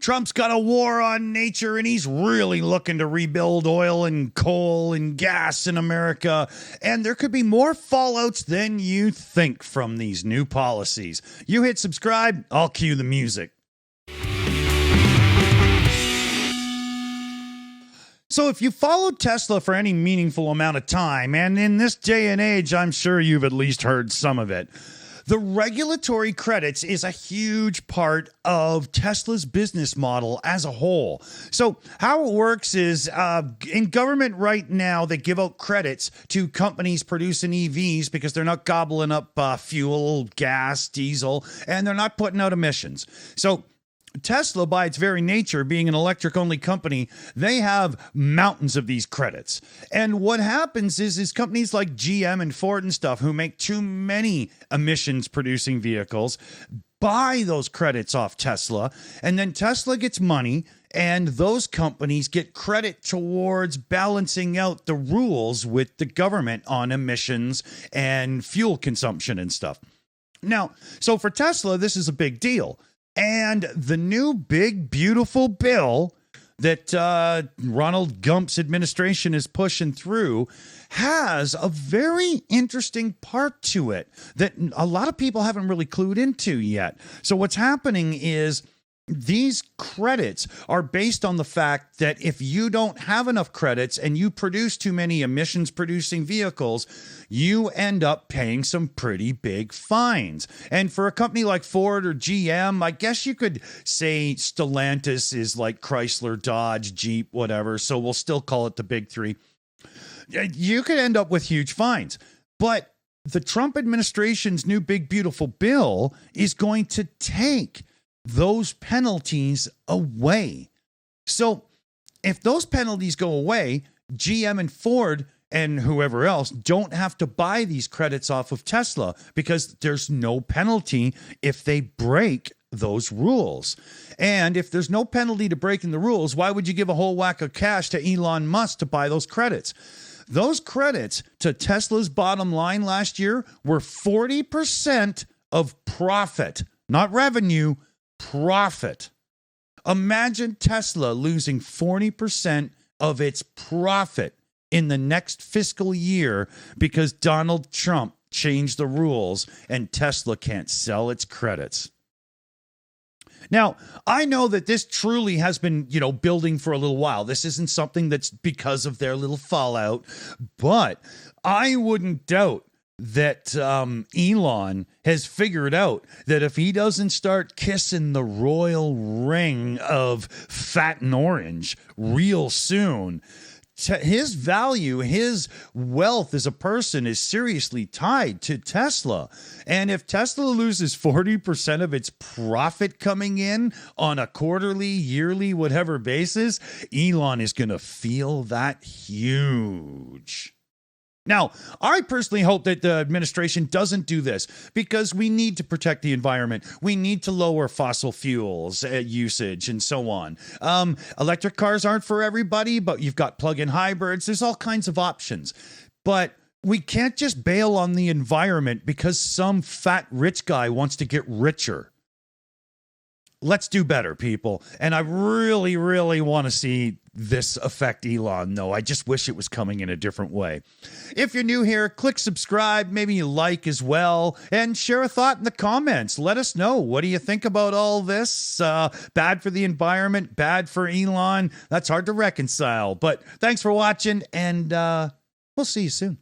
Trump's got a war on nature and he's really looking to rebuild oil and coal and gas in America. And there could be more fallouts than you think from these new policies. You hit subscribe, I'll cue the music. So if you followed Tesla for any meaningful amount of time, and in this day and age, I'm sure you've at least heard some of it, the regulatory credits is a huge part of Tesla's business model as a whole. So how it works is in government right now, they give out credits to companies producing EVs because they're not gobbling up fuel, gas, diesel, and they're not putting out emissions. So Tesla, by its very nature, being an electric-only company, they have mountains of these credits. And what happens is companies like GM and Ford and stuff who make too many emissions-producing vehicles buy those credits off Tesla, and then Tesla gets money, and those companies get credit towards balancing out the rules with the government on emissions and fuel consumption and stuff. Now, so for Tesla, this is a big deal. And the new big, beautiful bill that Ronald Gump's administration is pushing through has a very interesting part to it that a lot of people haven't really clued into yet. So what's happening is these credits are based on the fact that if you don't have enough credits and you produce too many emissions producing vehicles, you end up paying some pretty big fines. And for a company like Ford or GM, I guess you could say Stellantis is like Chrysler, Dodge, Jeep, whatever. So we'll still call it the big three. You could end up with huge fines. But the Trump administration's new big, beautiful bill is going to take those penalties away. So if those penalties go away, GM and Ford and whoever else don't have to buy these credits off of Tesla because there's no penalty if they break those rules. And if there's no penalty to breaking the rules, why would you give a whole whack of cash to Elon Musk to buy those credits? Those credits to Tesla's bottom line last year were 40% of profit, not revenue, profit. Imagine Tesla losing 40% of its profit in the next fiscal year because Donald Trump changed the rules and Tesla can't sell its credits. Now, I know that this truly has been, building for a little while. This isn't something that's because of their little fallout, but I wouldn't doubt that Elon has figured out that if he doesn't start kissing the royal ring of fat and orange real soon, his value, his wealth as a person is seriously tied to Tesla. And if Tesla loses 40% of its profit coming in on a quarterly, yearly, whatever basis, Elon is going to feel that huge. Now, I personally hope that the administration doesn't do this because we need to protect the environment. We need to lower fossil fuels usage and so on. Electric cars aren't for everybody, but you've got plug-in hybrids. There's all kinds of options. But we can't just bail on the environment because some fat rich guy wants to get richer. Let's do better, people. And I really, really want to see this affect Elon, though. I just wish it was coming in a different way. If you're new here, click subscribe, maybe you like as well, and share a thought in the comments. Let us know. What do you think about all this? Bad for the environment, bad for Elon. That's hard to reconcile. But thanks for watching, and we'll see you soon.